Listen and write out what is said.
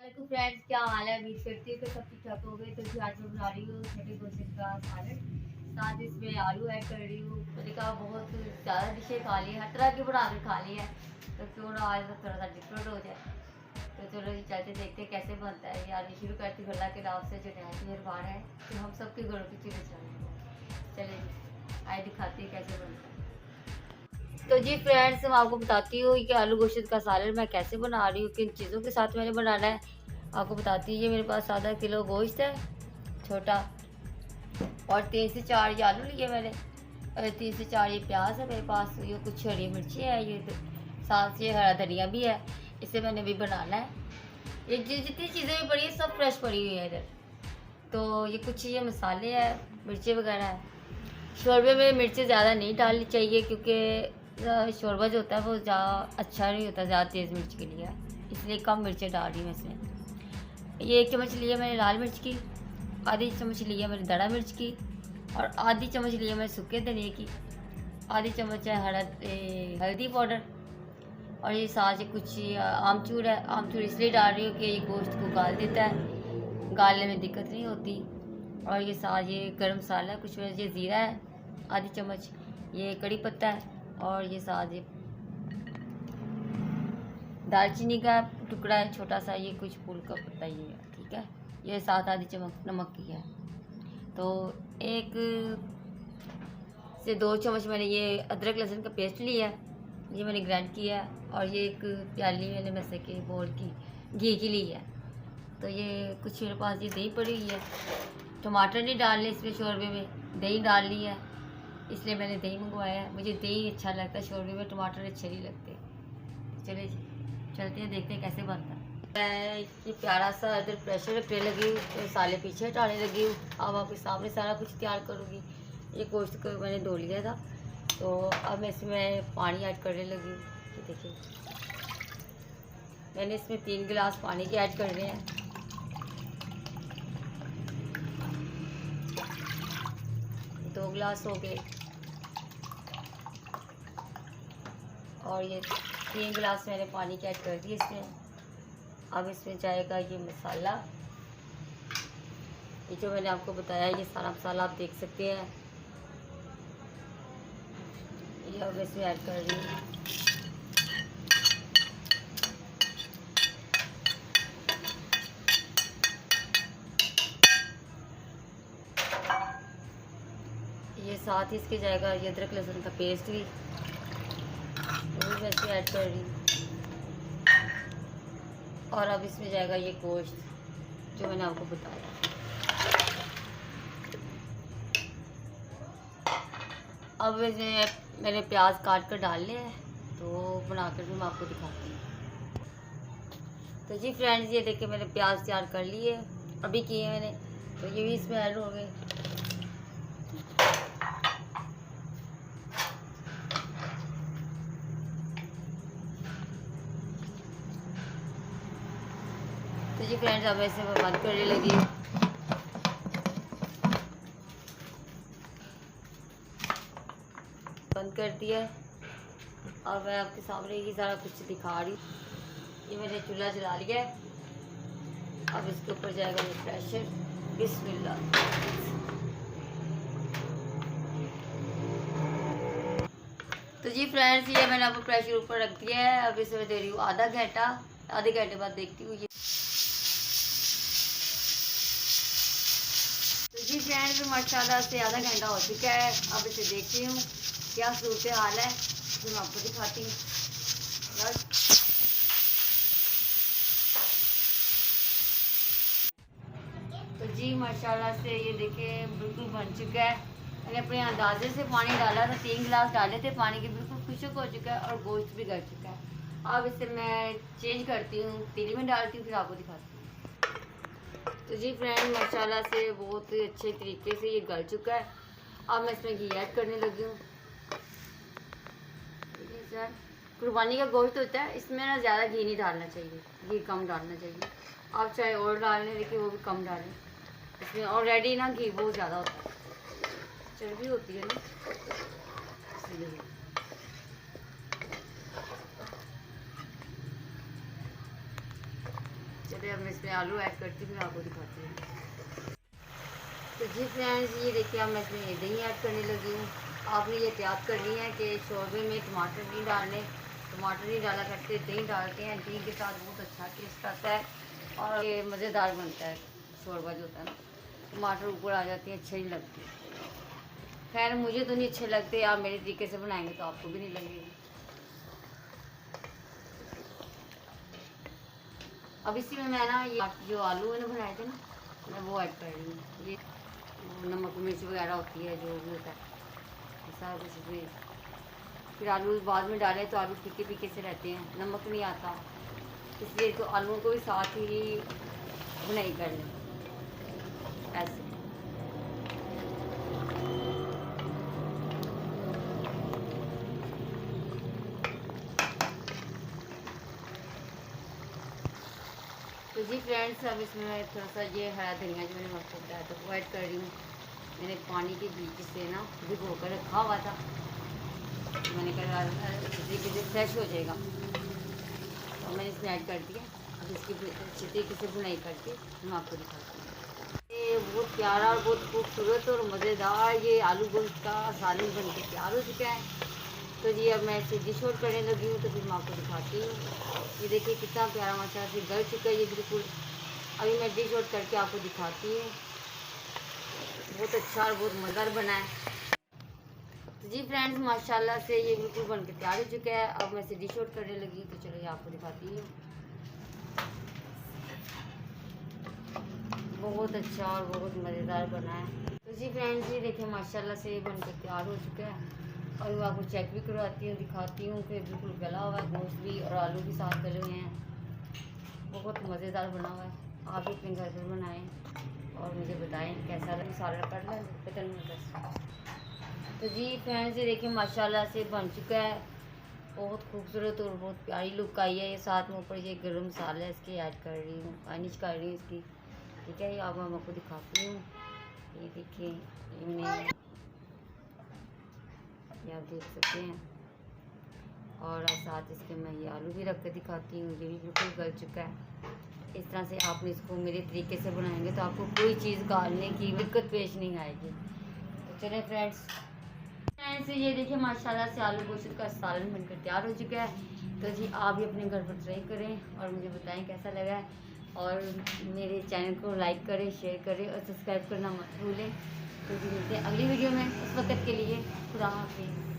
Hello friends, क्या हाल है। उम्मीद करती हूँ कि सब ठीक ठाक हो गए। तो जी आज मैं बना रही हूँ छोटे गोश्त का सालन, साथ इसमें आलू ऐड कर रही हूँ। मैंने कहा बहुत ज़्यादा डिशें खा ली, हर तरह की बना कर खा ली है, तो क्यों ना आज थोड़ा सा डिफरेंट हो जाए। तो चलो जी चलते देखते कैसे बनता है। यार शुरू करती हूँ अल्लाह के नाम से जो नहायत मेहरबान है, तो हम सबके घरों की चीज़ें चलेंगे। चले जी आए दिखाती है कैसे बनता है। तो जी फ्रेंड्स, मैं आपको बताती हूँ कि आलू गोश्त का सालन मैं कैसे बना रही हूँ, किन चीज़ों के साथ मैंने बनाना है आपको बताती हूँ। ये मेरे पास आधा किलो गोश्त है छोटा, और 3 से 4 ये आलू लिए मैंने, और 3 से 4 ये प्याज है मेरे पास, ये कुछ हरी मिर्ची है, ये साथ से हरा धनिया भी है। इसे मैंने भी बनाना है। ये जितनी चीज़ें भी पड़ी है सब फ्रेश पड़ी हुई है इधर। तो ये कुछ ये मसाले हैं, मिर्ची वगैरह है। शोरबे में मिर्ची ज़्यादा नहीं डालनी चाहिए, क्योंकि शोरबा जो होता है वो ज़्यादा अच्छा नहीं होता ज़्यादा तेज़ मिर्च के लिए, इसलिए कम मिर्चें डाल रही हूँ इसमें। ये 1 चम्मच लिया मैंने लाल मिर्च की, आधी चम्मच लिया मैंने दड़ा मिर्च की, और आधी चम्मच लिया मैंने सूखे धनिए की, आधी चम्मच है हल्दी पाउडर, और ये साथ ही कुछ आमचूर है। आमचूर इसलिए डाल रही हूँ कि ये गोश्त को गाल देता है, गालने में दिक्कत नहीं होती। और ये साथ ये गरम मसाला, कुछ ये ज़ीरा है आधी चम्मच, ये कड़ी पत्ता है, और ये साथ ये दालचीनी का टुकड़ा है छोटा सा, ये कुछ फूल का पत्ता ये है, ठीक है। ये साथ आधी चम्मच नमक की है। तो 1 से 2 चम्मच मैंने ये अदरक लहसुन का पेस्ट लिया है, ये मैंने ग्राइंड किया है। और ये एक प्याली मैंने मैसे के बोल की घी की ली है। तो ये कुछ मेरे पास ये दही पड़ी हुई है। टमाटर नहीं डालने इसमें शोरबे में, दही डाल ली है, इसलिए मैंने दही मंगवाया है। मुझे दही अच्छा लगता है शोरबे में, टमाटर अच्छे नहीं लगते। चलिए चलते हैं देखते हैं कैसे बनता है। मैं ये प्यारा सा इधर प्रेशर रखने लगी हूँ, तो मसाले पीछे हटाने लगी हूँ। अब आपके सामने सारा कुछ तैयार करूँगी। ये गोश्त को मैंने धो लिया था, तो अब मैं इसमें पानी ऐड करने लगी हूँ। ये देखिए मैंने इसमें 3 गिलास पानी के ऐड करने हैं। 2 गिलास हो गए, और ये 3 गिलास मैंने पानी के ऐड कर दिए इसमें। अब इसमें जाएगा ये मसाला, ये जो मैंने आपको बताया ये सारा मसाला आप देख सकते हैं। ये अब इसमें ऐड कर रही हूँ। ये साथ ही इसके जाएगा ये अदरक लहसुन का पेस्ट भी, वो भी मैं इसमें ऐड कर रही हूँ। और अब इसमें जाएगा ये गोश्त जो मैंने आपको बताया। अब इसमें मैंने प्याज काट कर डाल लिया है, तो बनाकर भी मैं आपको दिखाती हूँ। तो जी फ्रेंड्स, ये देखिए मैंने प्याज तैयार कर लिए अभी किए मैंने, तो ये भी इसमें ऐड हो गए। तो जी फ्रेंड्स, अब ऐसे मैं बंद करने लगी हूँ। बंद कर दिया, और मैं आपके सामने ये सारा कुछ दिखा रही हूँ। ये मैंने चूल्हा जला लिया है, अब इसके ऊपर जाएगा ये प्रेशर। बिस्मिल्लाह। तो जी फ्रेंड्स, ये मैंने आपको प्रेशर ऊपर रख दिया है। अब इसे मैं दे रही हूँ आधा घंटा, आधे घंटे बाद देखती हूँ ये। तो जी फ्रेंड्स, माशाल्लाह से आधा घंटा हो चुका है। अब इसे देखती हूँ क्या सूरत हाल है, तो मैं आपको दिखाती हूँ। तो जी माशाल्लाह से ये देखिए बिल्कुल बन चुका है। मैंने अपने अंदाजे से पानी डाला था, 3 गिलास डाले थे पानी के, बिल्कुल खुश्क हो चुका है और गोश्त भी गल चुका है। अब इसे मैं चेंज करती हूँ, पतीली में डालती हूँ, फिर आपको दिखाती हूँ। तो जी फ्रेंड, माशाल्लाह से बहुत ही अच्छे तरीके से ये गल चुका है। अब मैं इसमें घी ऐड करने लगी हूँ। सर, कुर्बानी का गोश्त होता है, इसमें ना ज़्यादा घी नहीं डालना चाहिए, घी कम डालना चाहिए। आप चाहे और डालें लेकिन वो भी कम डालें, इसमें ऑलरेडी ना घी बहुत ज़्यादा होता है, चर्बी होती है ना, इसलिए। चलिए अब मैं इसमें आलू ऐड करती हूँ, आपको दिखाती हूँ। तो जी फ्रेंड्स, ये देखिए अब मैं इसमें दही ऐड करने लगी हूँ। आपने ये एहतियात करनी है कि शोरबे में टमाटर नहीं डालने, टमाटर नहीं डाला करते, दही डालते हैं। दही के साथ बहुत अच्छा टेस्ट आता है और ये मज़ेदार बनता है शोरबा जो होता है ना। टमाटर ऊपर आ जाते हैं, अच्छे नहीं लगते। खैर मुझे तो नहीं अच्छे लगते, आप मेरे तरीके से बनाएंगे तो आपको भी नहीं लगेंगे। अब इसी में मैं ना ये जो आलू है ना बनाए थे ना, मैं वो ऐड कर रही हूँ। ये नमक मिर्च वगैरह होती है, जो भी होता है सारा कुछ इसमें। फिर आलू बाद में डालें तो आलू फीके फीके से रहते हैं, नमक नहीं आता, इसलिए तो आलूओं को भी साथ ही भुनाई कर लें ऐसे। तो जी फ्रेंड्स, अब इसमें मैं थोड़ा सा ये हरा धनिया जो मैंने आपको बताया था वो ऐड कर रही हूँ। मैंने पानी के बीच से ना भिगो कर रखा हुआ था, मैंने कहा इसी तरीके से फ्रेश हो जाएगा, तो मैंने इसमें ऐड कर दिया। अब इसकी अच्छी तरीके से बुनाई करके मैं आपको दिखाती हूँ। ये बहुत प्यारा और बहुत खूबसूरत और मज़ेदार ये आलू गोश्त का सालन बन के तैयार हो चुका है। तो जी अब मैं इसे डिश आउट करने लगी हूँ, तो फिर मैं आपको दिखाती हूँ। ये देखिए कितना प्यारा माशाल्लाह से गल चुका है ये बिल्कुल। अभी मैं डिश आउट करके आपको दिखाती हूँ। बहुत अच्छा और बहुत मज़ेदार बना है। तो जी फ्रेंड्स, माशाल्लाह से ये बिल्कुल बन के तैयार हो चुका है। अब मैं इसे डिश आउट करने लगी हूँ, तो चलिए आपको दिखाती हूँ। बहुत अच्छा और बहुत मज़ेदार बना है। तो जी फ्रेंड्स, ये देखिए माशाल्लाह से बन के तैयार हो चुका है। और मैं आपको चेक भी करवाती हूँ, दिखाती हूँ कि बिल्कुल गला हुआ है, गोश्त भी और आलू भी साथ गले हुए हैं। बहुत मज़ेदार बना हुआ है। आप भी अपने घर पर बनाएं और मुझे बताएं कैसा लगा। सारा कर लें बटन में बस। तो जी फ्रेंड्स, ये देखिए माशाल्लाह से बन चुका है। बहुत खूबसूरत और बहुत प्यारी लुक आई है। ये साथ में ऊपर ये गरम मसाला है, इसकी ऐड कर रही हूँ, गार्निश कर रही हूँ इसकी। ठीक है, ये अब मैं आपको दिखाती हूँ। ये देखिए ये मैंने, ये आप देख सकते हैं। और साथ इसके मैं ये आलू भी रख कर दिखाती हूँ, ये भी बिल्कुल गल चुका है। इस तरह से आपने इसको मेरे तरीके से बनाएंगे तो आपको कोई चीज़ गालने की दिक्कत पेश नहीं आएगी। तो चलें फ्रेंड्स, ये देखिए माशाल्लाह से आलू गोश्त का सालन बनकर तैयार हो चुका है। तो जी आप भी अपने घर पर ट्राई करें और मुझे बताएं कैसा लगा है। और मेरे चैनल को लाइक करें, शेयर करें और सब्सक्राइब करना मत भूलें। तो जी मिलते हैं अगली वीडियो में, उस वक्त के लिए खुदा हाफिज़।